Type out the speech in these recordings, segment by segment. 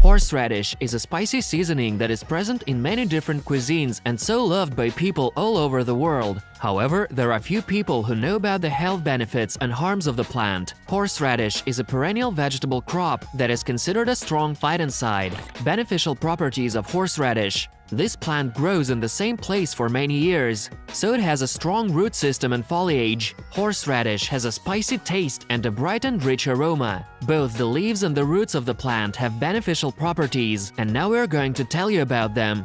Horseradish is a spicy seasoning that is present in many different cuisines and so loved by people all over the world. However, there are few people who know about the health benefits and harms of the plant. Horseradish is a perennial vegetable crop that is considered a strong phytoncide. Beneficial properties of horseradish. This plant grows in the same place for many years, so it has a strong root system and foliage. Horseradish has a spicy taste and a bright and rich aroma. Both the leaves and the roots of the plant have beneficial properties, and now we're going to tell you about them.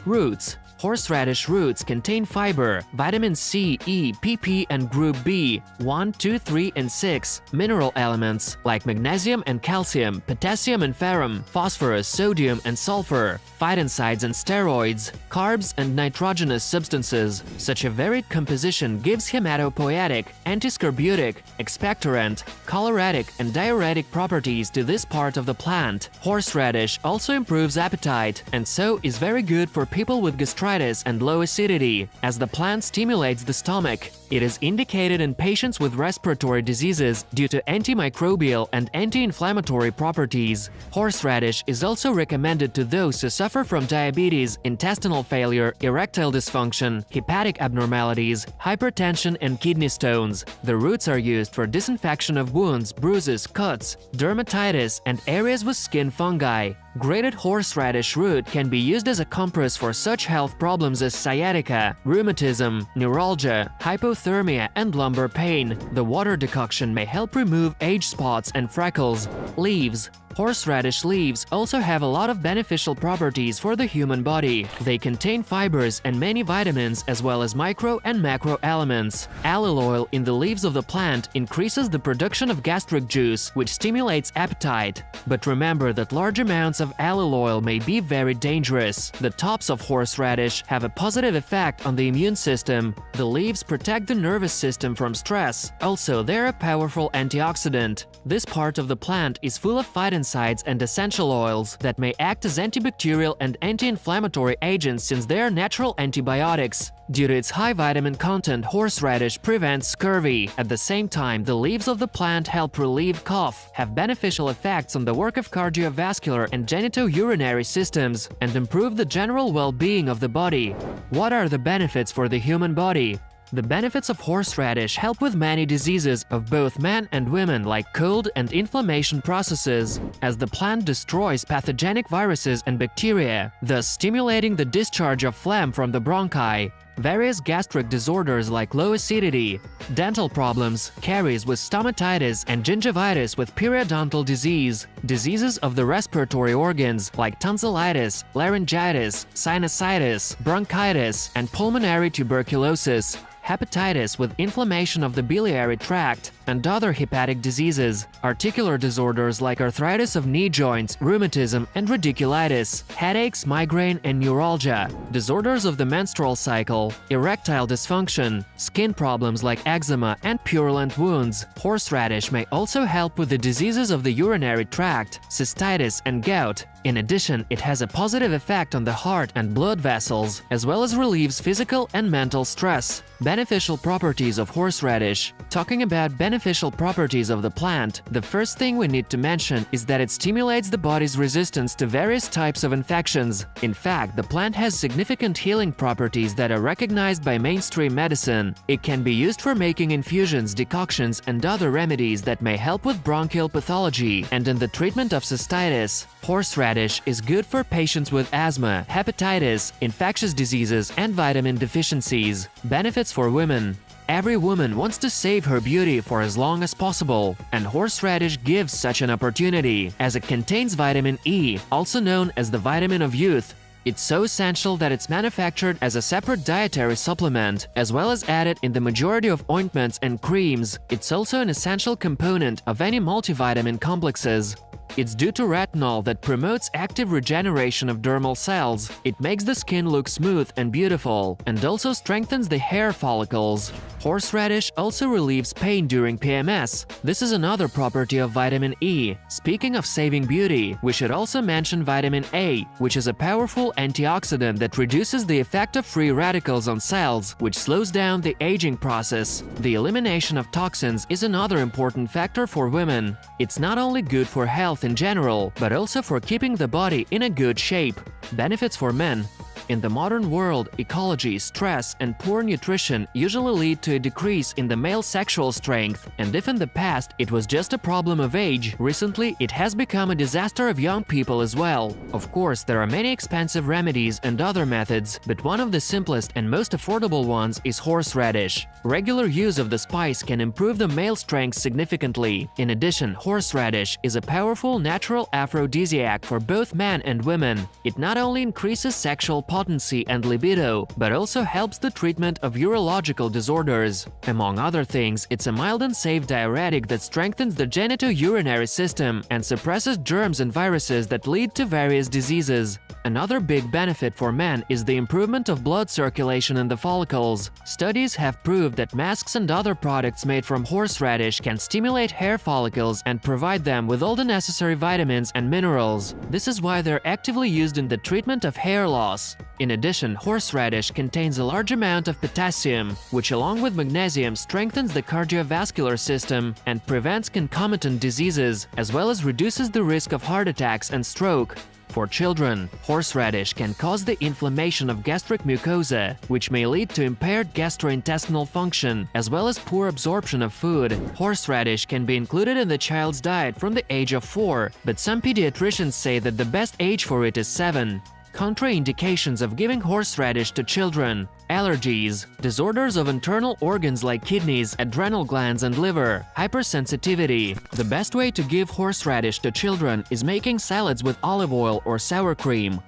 Roots. Horseradish roots contain fiber, vitamin C, E, PP, and group B, 1, 2, 3, and 6, mineral elements like magnesium and calcium, potassium and ferrum, phosphorus, sodium, and sulfur, phytoncides and steroids, carbs and nitrogenous substances. Such a varied composition gives hematopoietic, antiscorbutic, expectorant, choleratic, and diuretic properties to this part of the plant. Horseradish also improves appetite, and so is very good for people with gastritis and low acidity, as the plant stimulates the stomach. It is indicated in patients with respiratory diseases due to antimicrobial and anti-inflammatory properties. Horseradish is also recommended to those who suffer from diabetes, intestinal failure, erectile dysfunction, hepatic abnormalities, hypertension, and kidney stones. The roots are used for disinfection of wounds, bruises, cuts, dermatitis, and areas with skin fungi. Grated horseradish root can be used as a compress for such health problems as sciatica, rheumatism, neuralgia, hypothermia, and lumbar pain. The water decoction may help remove age spots and freckles. Leaves. Horseradish leaves also have a lot of beneficial properties for the human body. They contain fibers and many vitamins as well as micro and macro elements. Allyl oil in the leaves of the plant increases the production of gastric juice, which stimulates appetite. But remember that large amounts of allyl oil may be very dangerous. The tops of horseradish have a positive effect on the immune system. The leaves protect the nervous system from stress. Also, they're a powerful antioxidant. This part of the plant is full of phytoncides and essential oils that may act as antibacterial and anti-inflammatory agents since they are natural antibiotics. Due to its high vitamin content, horseradish prevents scurvy. At the same time, the leaves of the plant help relieve cough, have beneficial effects on the work of cardiovascular and genitourinary systems, and improve the general well-being of the body. What are the benefits for the human body? The benefits of horseradish help with many diseases of both men and women like cold and inflammation processes, as the plant destroys pathogenic viruses and bacteria, thus stimulating the discharge of phlegm from the bronchi. Various gastric disorders like low acidity, dental problems, caries with stomatitis, and gingivitis with periodontal disease, diseases of the respiratory organs like tonsillitis, laryngitis, sinusitis, bronchitis, and pulmonary tuberculosis, hepatitis with inflammation of the biliary tract, and other hepatic diseases, articular disorders like arthritis of knee joints, rheumatism, and radiculitis, headaches, migraine, and neuralgia, disorders of the menstrual cycle, erectile dysfunction, skin problems like eczema, and purulent wounds. Horseradish may also help with the diseases of the urinary tract, cystitis, and gout. In addition, it has a positive effect on the heart and blood vessels, as well as relieves physical and mental stress. Beneficial properties of horseradish. Talking about beneficial properties of the plant, the first thing we need to mention is that it stimulates the body's resistance to various types of infections. In fact, the plant has significant healing properties that are recognized by mainstream medicine. It can be used for making infusions, decoctions, and other remedies that may help with bronchial pathology and in the treatment of cystitis. Horseradish is good for patients with asthma, hepatitis, infectious diseases, and vitamin deficiencies. Benefits for women. Every woman wants to save her beauty for as long as possible, and horseradish gives such an opportunity, as it contains vitamin E, also known as the vitamin of youth. It's so essential that it's manufactured as a separate dietary supplement, as well as added in the majority of ointments and creams. It's also an essential component of any multivitamin complexes. It's due to retinol that promotes active regeneration of dermal cells. It makes the skin look smooth and beautiful, and also strengthens the hair follicles. Horseradish also relieves pain during PMS. This is another property of vitamin E. Speaking of saving beauty, we should also mention vitamin A, which is a powerful antioxidant that reduces the effect of free radicals on cells, which slows down the aging process. The elimination of toxins is another important factor for women. It's not only good for health health in general, but also for keeping the body in a good shape. Benefits for men. In the modern world, ecology, stress, and poor nutrition usually lead to a decrease in the male sexual strength, and if in the past it was just a problem of age, recently it has become a disaster of young people as well. Of course, there are many expensive remedies and other methods, but one of the simplest and most affordable ones is horseradish. Regular use of the spice can improve the male strength significantly. In addition, horseradish is a powerful natural aphrodisiac for both men and women. It not only increases sexual potency and libido, but also helps the treatment of urological disorders. Among other things, it's a mild and safe diuretic that strengthens the genitourinary system and suppresses germs and viruses that lead to various diseases. Another big benefit for men is the improvement of blood circulation in the follicles. Studies have proved that masks and other products made from horseradish can stimulate hair follicles and provide them with all the necessary vitamins and minerals. This is why they're actively used in the treatment of hair loss. In addition, horseradish contains a large amount of potassium, which along with magnesium strengthens the cardiovascular system and prevents concomitant diseases, as well as reduces the risk of heart attacks and stroke. For children, horseradish can cause the inflammation of gastric mucosa, which may lead to impaired gastrointestinal function, as well as poor absorption of food. Horseradish can be included in the child's diet from the age of 4, but some pediatricians say that the best age for it is 7. Contraindications of giving horseradish to children. Allergies, disorders of internal organs like kidneys, adrenal glands, and liver, hypersensitivity. The best way to give horseradish to children is making salads with olive oil or sour cream.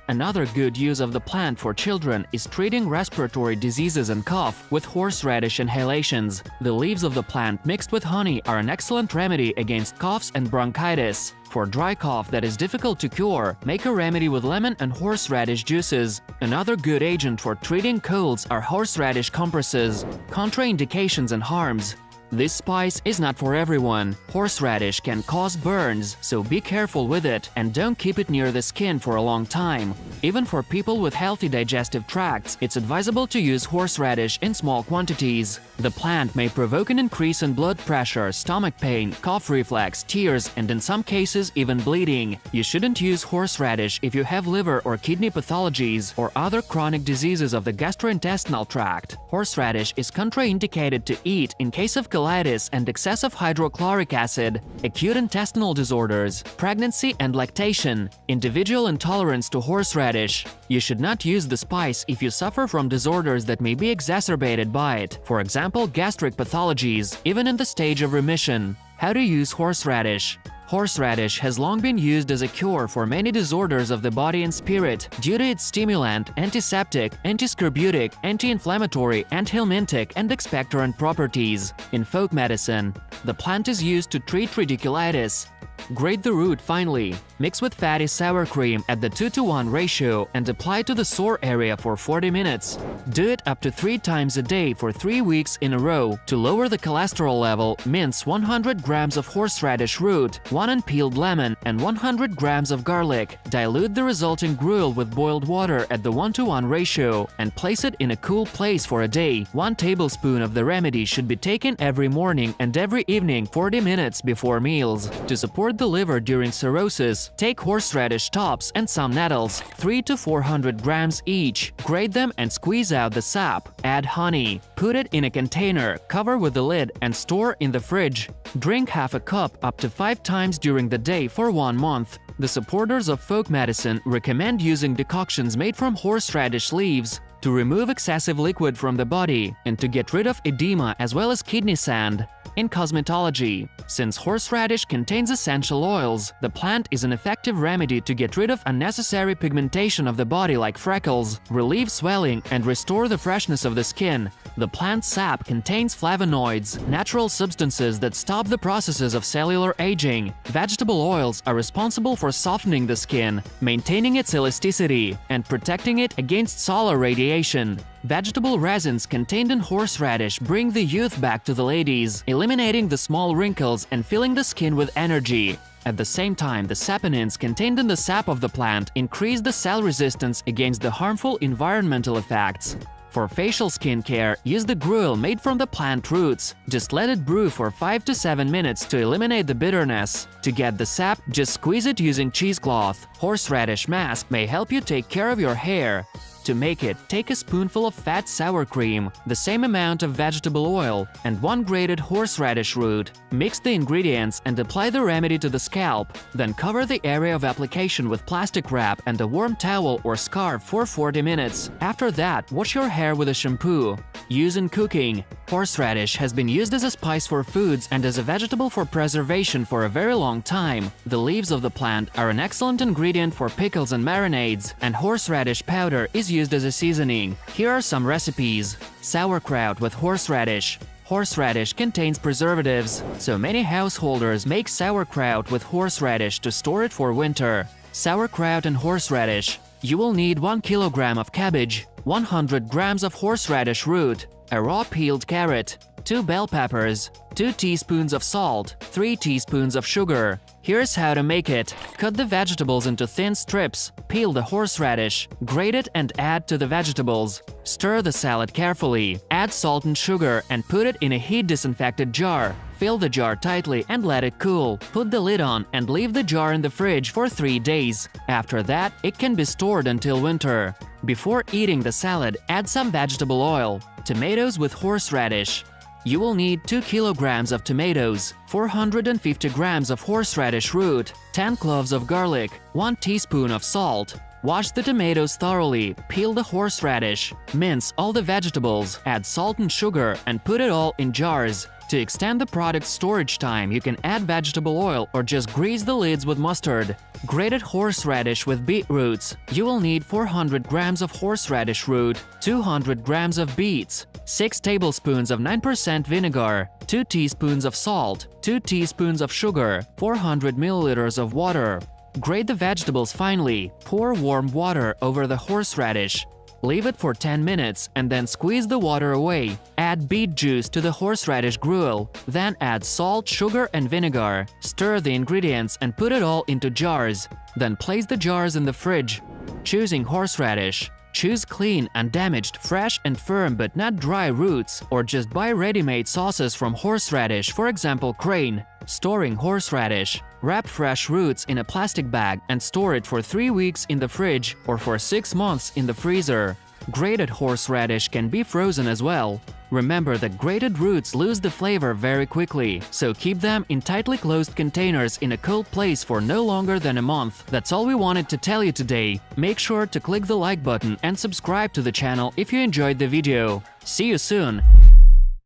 Another good use of the plant for children is treating respiratory diseases and cough with horseradish inhalations. The leaves of the plant mixed with honey are an excellent remedy against coughs and bronchitis. For dry cough that is difficult to cure, make a remedy with lemon and horseradish juices. Another good agent for treating colds are horseradish compresses. Contraindications and harms. This spice is not for everyone. Horseradish can cause burns, so be careful with it and don't keep it near the skin for a long time. Even for people with healthy digestive tracts, it's advisable to use horseradish in small quantities. The plant may provoke an increase in blood pressure, stomach pain, cough reflex, tears, and in some cases even bleeding. You shouldn't use horseradish if you have liver or kidney pathologies or other chronic diseases of the gastrointestinal tract. Horseradish is contraindicated to eat in case of colitis and excessive hydrochloric acid, acute intestinal disorders, pregnancy and lactation, individual intolerance to horseradish. You should not use the spice if you suffer from disorders that may be exacerbated by it, for example, gastric pathologies, even in the stage of remission. How to use horseradish. Horseradish has long been used as a cure for many disorders of the body and spirit due to its stimulant, antiseptic, antiscorbutic, anti-inflammatory, anthelmintic, and expectorant properties. In folk medicine, the plant is used to treat radiculitis. Grate the root finely. Mix with fatty sour cream at the 2:1 ratio and apply to the sore area for 40 minutes. Do it up to 3 times a day for 3 weeks in a row. To lower the cholesterol level, mince 100 grams of horseradish root, 1 unpeeled lemon, and 100 grams of garlic. Dilute the resulting gruel with boiled water at the 1:1 ratio and place it in a cool place for a day. 1 tablespoon of the remedy should be taken every morning and every evening 40 minutes before meals. To support the liver during cirrhosis, take horseradish tops and some nettles, 300 to 400 grams each. Grate them and squeeze out the sap. Add honey. Put it in a container, cover with the lid, and store in the fridge. Drink half a cup up to 5 times during the day for 1 month. The supporters of folk medicine recommend using decoctions made from horseradish leaves to remove excessive liquid from the body and to get rid of edema as well as kidney sand. In cosmetology, since horseradish contains essential oils, the plant is an effective remedy to get rid of unnecessary pigmentation of the body like freckles, relieve swelling, and restore the freshness of the skin. The plant sap contains flavonoids, natural substances that stop the processes of cellular aging. Vegetable oils are responsible for softening the skin, maintaining its elasticity, and protecting it against solar radiation. Vegetable resins contained in horseradish bring the youth back to the ladies, eliminating the small wrinkles and filling the skin with energy. At the same time, the saponins contained in the sap of the plant increase the cell resistance against the harmful environmental effects. For facial skincare, use the gruel made from the plant roots. Just let it brew for 5 to 7 minutes to eliminate the bitterness. To get the sap, just squeeze it using cheesecloth. Horseradish mask may help you take care of your hair. To make it, take a spoonful of fat sour cream, the same amount of vegetable oil, and 1 grated horseradish root. Mix the ingredients and apply the remedy to the scalp. Then cover the area of application with plastic wrap and a warm towel or scarf for 40 minutes. After that, wash your hair with a shampoo. Use in cooking. Horseradish has been used as a spice for foods and as a vegetable for preservation for a very long time. The leaves of the plant are an excellent ingredient for pickles and marinades, and horseradish powder is used as a seasoning. Here are some recipes. Sauerkraut with horseradish. Horseradish contains preservatives, so many householders make sauerkraut with horseradish to store it for winter. Sauerkraut and horseradish. You will need 1 kilogram of cabbage, 100 grams of horseradish root, a raw peeled carrot, 2 bell peppers, 2 teaspoons of salt, 3 teaspoons of sugar. Here's how to make it. Cut the vegetables into thin strips, peel the horseradish, grate it and add to the vegetables. Stir the salad carefully, add salt and sugar and put it in a heat-disinfected jar. Fill the jar tightly and let it cool. Put the lid on and leave the jar in the fridge for 3 days. After that, it can be stored until winter. Before eating the salad, add some vegetable oil. Tomatoes with horseradish. You will need 2 kilograms of tomatoes, 450 grams of horseradish root, 10 cloves of garlic, 1 teaspoon of salt. Wash the tomatoes thoroughly, peel the horseradish, mince all the vegetables, add salt and sugar, and put it all in jars. To extend the product's storage time, you can add vegetable oil or just grease the lids with mustard. Grated horseradish with beetroots. You will need 400 grams of horseradish root, 200 grams of beets, 6 tablespoons of 9% vinegar, 2 teaspoons of salt, 2 teaspoons of sugar, 400 milliliters of water. Grate the vegetables finely, pour warm water over the horseradish. Leave it for 10 minutes and then squeeze the water away. Add beet juice to the horseradish gruel, then add salt, sugar and vinegar. Stir the ingredients and put it all into jars. Then place the jars in the fridge. Choosing horseradish. Choose clean, undamaged, fresh and firm but not dry roots, or just buy ready-made sauces from horseradish, for example Crane. Storing horseradish. Wrap fresh roots in a plastic bag and store it for 3 weeks in the fridge or for 6 months in the freezer. Grated horseradish can be frozen as well. Remember that grated roots lose the flavor very quickly, so keep them in tightly closed containers in a cold place for no longer than a month. That's all we wanted to tell you today. Make sure to click the like button and subscribe to the channel if you enjoyed the video. See you soon!